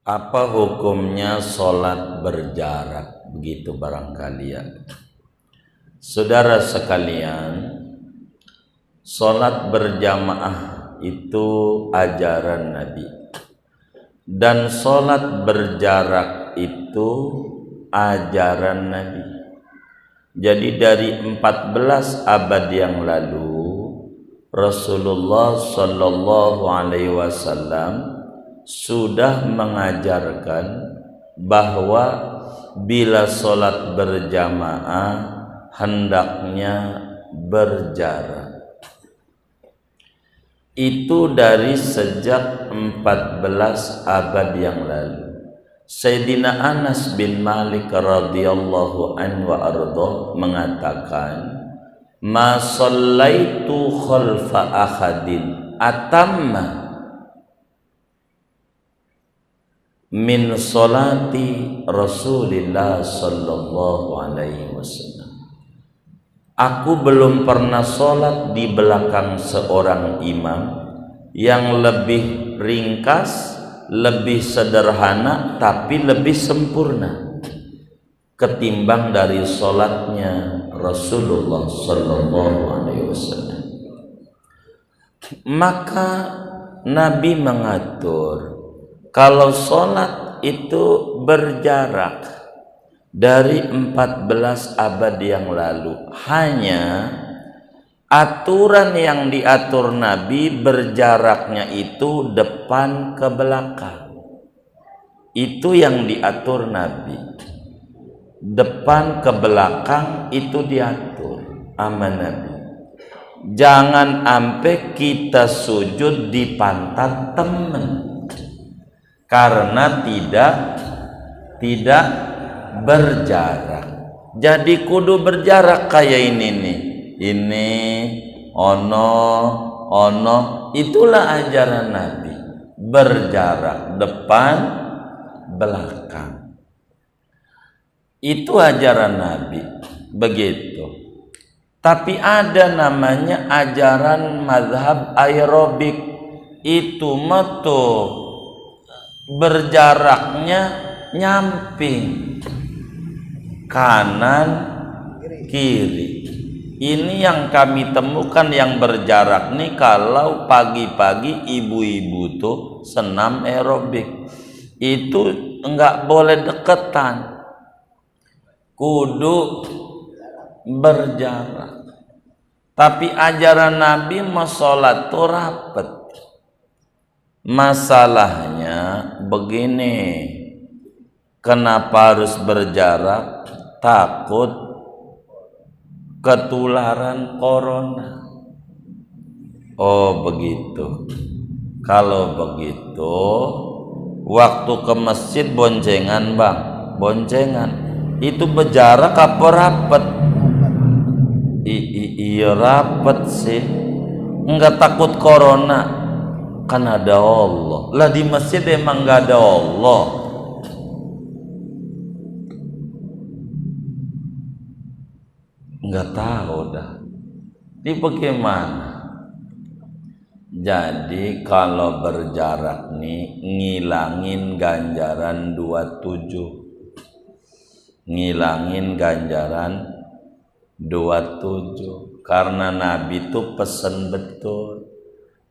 Apa hukumnya sholat berjarak? Begitu barangkali ya. Saudara sekalian, sholat berjamaah itu ajaran Nabi, dan sholat berjarak itu ajaran Nabi. Jadi dari 14 abad yang lalu Rasulullah Shallallahu Alaihi Wasallam sudah mengajarkan bahwa bila sholat berjamaah hendaknya berjarak. Itu dari sejak 14 abad yang lalu. Sayyidina Anas bin Malik radhiyallahu anhu wa ardhah mengatakan, "Ma shallaitu khalfa ahadin atamma min sholati Rasulillah sallallahu alaihi wasallam." Aku belum pernah sholat di belakang seorang imam yang lebih ringkas, lebih sederhana, tapi lebih sempurna ketimbang dari sholatnya Rasulullah sallallahu alaihi wasallam. Maka Nabi mengatur kalau sholat itu berjarak dari 14 abad yang lalu, hanya aturan yang diatur Nabi berjaraknya itu depan ke belakang. Itu yang diatur Nabi. Depan ke belakang itu diatur sama Nabi. Jangan sampai kita sujud di pantat teman, karena tidak berjarak. Jadi kudu berjarak kayak ini nih. Ini ono itulah ajaran Nabi. Berjarak depan belakang. Itu ajaran Nabi. Begitu. Tapi ada namanya ajaran mazhab aerobik. Itu metu berjaraknya nyamping kanan kiri. Ini yang kami temukan yang berjarak nih kalau pagi-pagi ibu-ibu tuh senam aerobik. Itu enggak boleh deketan, kudu berjarak. Tapi ajaran Nabi mau sholat tuh rapet. Masalahnya begini, kenapa harus berjarak? Takut ketularan corona. Oh begitu. Kalau begitu, waktu ke masjid boncengan bang, boncengan. Itu berjarak apa rapet? Iya rapet sih. Enggak takut corona, kan ada Allah. Lah di masjid emang enggak ada Allah. Enggak tahu dah. Ini bagaimana? Jadi kalau berjarak nih ngilangin ganjaran 27. Ngilangin ganjaran 27. Karena Nabi itu pesen betul.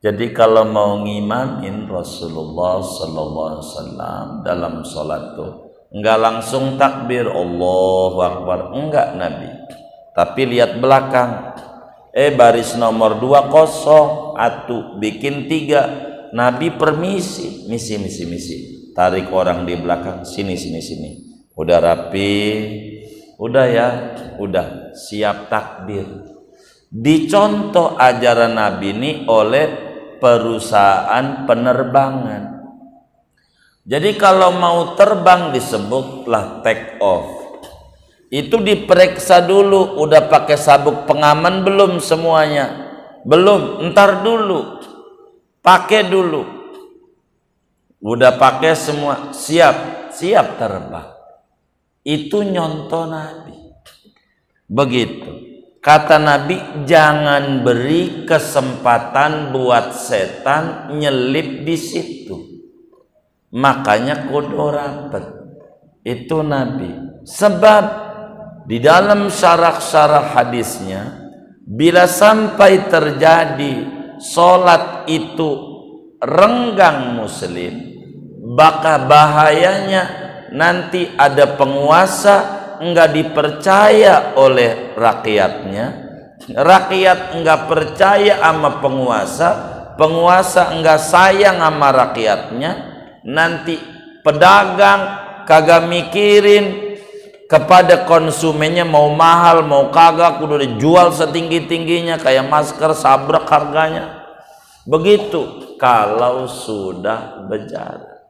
Jadi kalau mau ngimamin Rasulullah sallallahu alaihi wasallam dalam sholat tuh enggak langsung takbir Allahu Akbar, enggak Nabi. Tapi lihat belakang, baris nomor 2 kosong, atu bikin 3. Nabi permisi, misi. Tarik orang di belakang, sini. Udah rapi, udah ya, udah siap takbir. Dicontoh ajaran Nabi ini oleh perusahaan penerbangan. Jadi kalau mau terbang disebutlah take off. Itu diperiksa dulu, udah pakai sabuk pengaman belum semuanya? Belum, ntar dulu. Pakai dulu. Udah pakai semua, siap terbang. Itu nyontoh Nabi. Begitu. Kata Nabi, jangan beri kesempatan buat setan nyelip di situ. makanya kudu rapet. Itu Nabi. Sebab di dalam syarah-syarah hadisnya, bila sampai terjadi solat itu renggang muslim, maka bahayanya nanti ada penguasa enggak dipercaya oleh rakyatnya, rakyat enggak percaya sama penguasa, penguasa enggak sayang sama rakyatnya, nanti pedagang kagak mikirin kepada konsumennya mau mahal mau kagak, kudu dijual setinggi-tingginya kayak masker sabrak harganya. Begitu kalau sudah berjarak.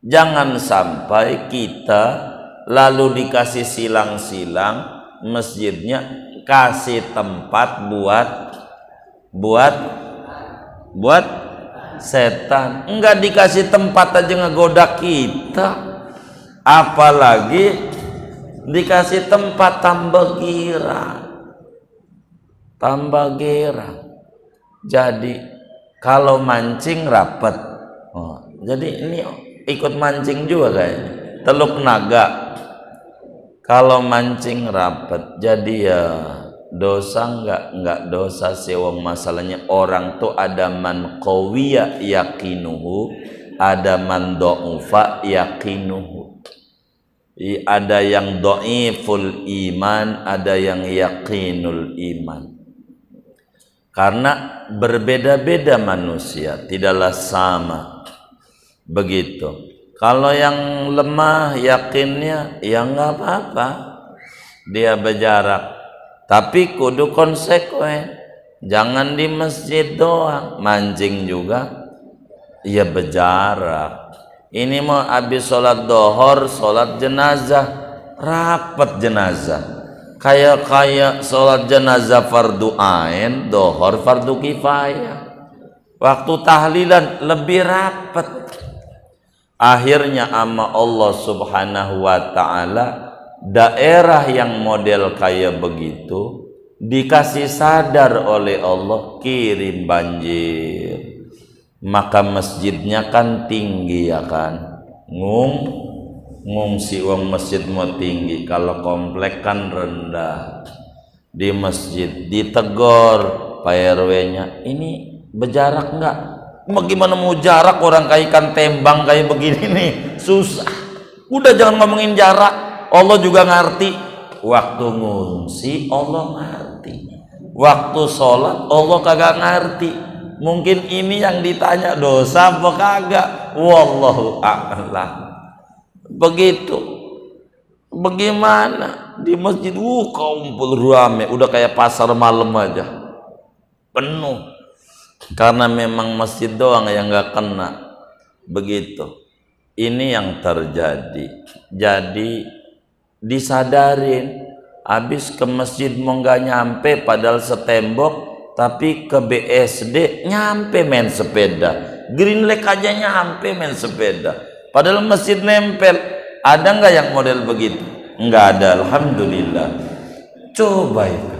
Jangan sampai kita lalu dikasih silang-silang masjidnya, kasih tempat buat setan. Enggak dikasih tempat aja ngegoda kita, apalagi dikasih tempat tambah girang. Jadi kalau mancing rapet. Jadi ini ikut mancing juga kayaknya. Teluk Naga kalau mancing rapet. Jadi ya dosa enggak dosa sih, wong masalahnya orang tuh ada man qawiya yaqinuhu, ada man dha'ufa yaqinuhu. Ada yang dhaiful iman, ada yang yaqinul iman. Karena berbeda-beda manusia, tidaklah sama. Begitu. Kalau yang lemah yakinnya, ya enggak apa-apa, dia berjarak. Tapi kudu konsekuen. Jangan di masjid doang, mancing juga ya berjarak. Ini mau habis sholat dohor, sholat jenazah, rapet jenazah. Kayak sholat jenazah fardu ain, dohor fardu kifayah. Waktu tahlilan lebih rapet. Akhirnya ama Allah subhanahu wa ta'ala, daerah yang model kayak begitu dikasih sadar oleh Allah, kirim banjir. Maka masjidnya kan tinggi ya kan, ngungsi uang masjid mau tinggi, kalau komplek kan rendah. Di masjid ditegor Pak RW-nya, ini berjarak enggak? Bagaimana mau jarak, orang kayak ikan tembang kayak begini nih, susah. Udah jangan ngomongin jarak, Allah juga ngerti. Waktu ngungsi Allah ngerti, waktu sholat Allah kagak ngerti. Mungkin ini yang ditanya dosa apa kagak, wallahu a'lam. Begitu. Bagaimana di masjid kumpul rame, udah kayak pasar malam aja penuh, karena memang masjid doang yang nggak kena. Begitu. Ini yang terjadi. Jadi disadarin, habis ke masjid mau nggak nyampe padahal setembok, tapi ke BSD nyampe main sepeda, Green Lake aja nyampe main sepeda, padahal masjid nempel. Ada nggak yang model begitu? Nggak ada, alhamdulillah. Coba itu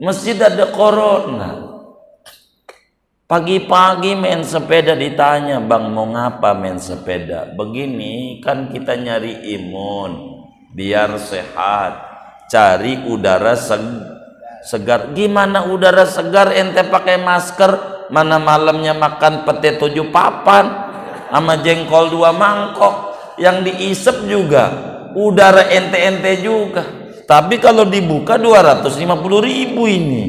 masjid ada corona, pagi-pagi main sepeda, ditanya bang mau ngapa main sepeda? Begini kan kita nyari imun biar sehat, cari udara segar. Gimana udara segar ente pakai masker, mana malamnya makan pete 7 papan sama jengkol 2 mangkok, yang diisep juga udara ente-ente juga. Tapi kalau dibuka 250.000 ini.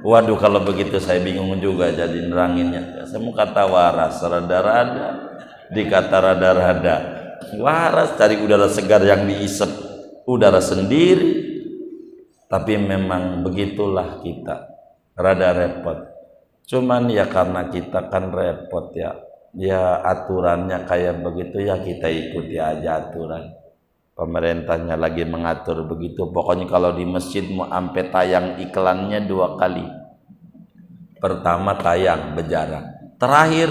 Waduh, kalau begitu saya bingung juga jadi neranginnya. Saya mau kata waras rada-rada, dikata rada-rada. Waras cari udara segar yang diisep udara sendiri. Tapi memang begitulah kita, rada repot. Cuman ya karena kita kan repot ya aturannya kayak begitu, ya kita ikuti aja aturan. Pemerintahnya lagi mengatur begitu. Pokoknya kalau di masjid mau sampai tayang iklannya 2 kali. Pertama tayang berjarak, terakhir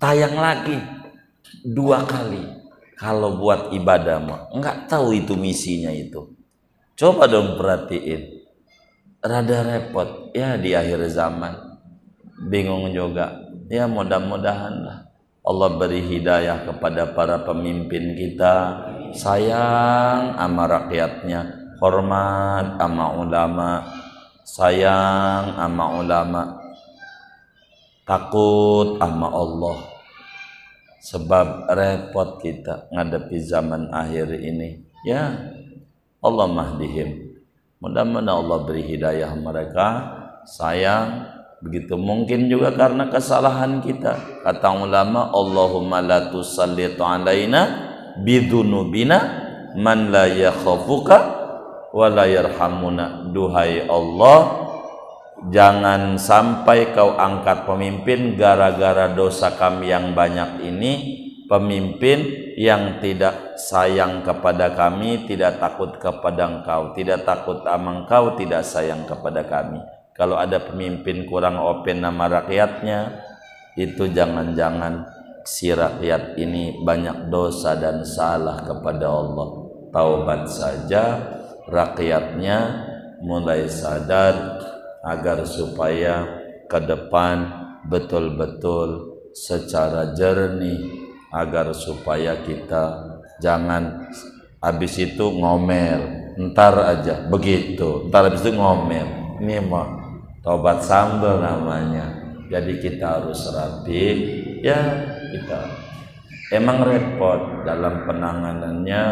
tayang lagi 2 kali. Kalau buat ibadah mah nggak tahu itu misinya itu. Coba dong perhatiin, rada repot ya di akhir zaman. Bingung juga ya, mudah-mudahan lah Allah beri hidayah kepada para pemimpin kita, sayang sama rakyatnya, hormat sama ulama, sayang sama ulama, takut sama Allah. Sebab repot kita ngadepi zaman akhir ini. Ya, Allah mahdihim. Mudah-mudahan Allah beri hidayah mereka. Sayang, begitu mungkin juga karena kesalahan kita. Kata ulama, Allahumma la tusallit alaina bidunubina man la yakhafuka wa la yarhamuna. Duhai Allah, jangan sampai kau angkat pemimpin gara-gara dosa kami yang banyak ini, pemimpin yang tidak sayang kepada kami, tidak takut kepada Engkau, tidak takut sama Engkau, tidak sayang kepada kami. Kalau ada pemimpin kurang open nama rakyatnya, itu jangan-jangan si rakyat ini banyak dosa dan salah kepada Allah. Taubat saja, rakyatnya mulai sadar agar supaya ke depan betul-betul secara jernih, agar supaya kita jangan habis itu ngomel, ntar aja begitu, ntar habis itu ngomel. Ini mah tobat sambal namanya. Jadi kita harus rapi, ya kita emang repot dalam penanganannya.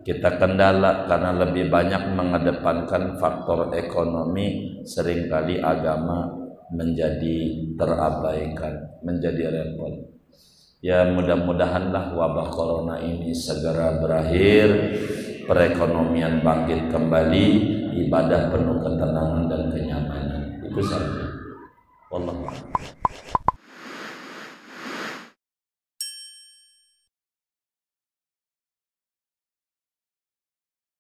Kita kendala karena lebih banyak mengedepankan faktor ekonomi, seringkali agama menjadi terabaikan, menjadi repot. Ya mudah-mudahanlah wabah corona ini segera berakhir, perekonomian bangkit kembali, ibadah penuh ketenangan dan kenyamanan. Itu saja. Wallahu a'lam.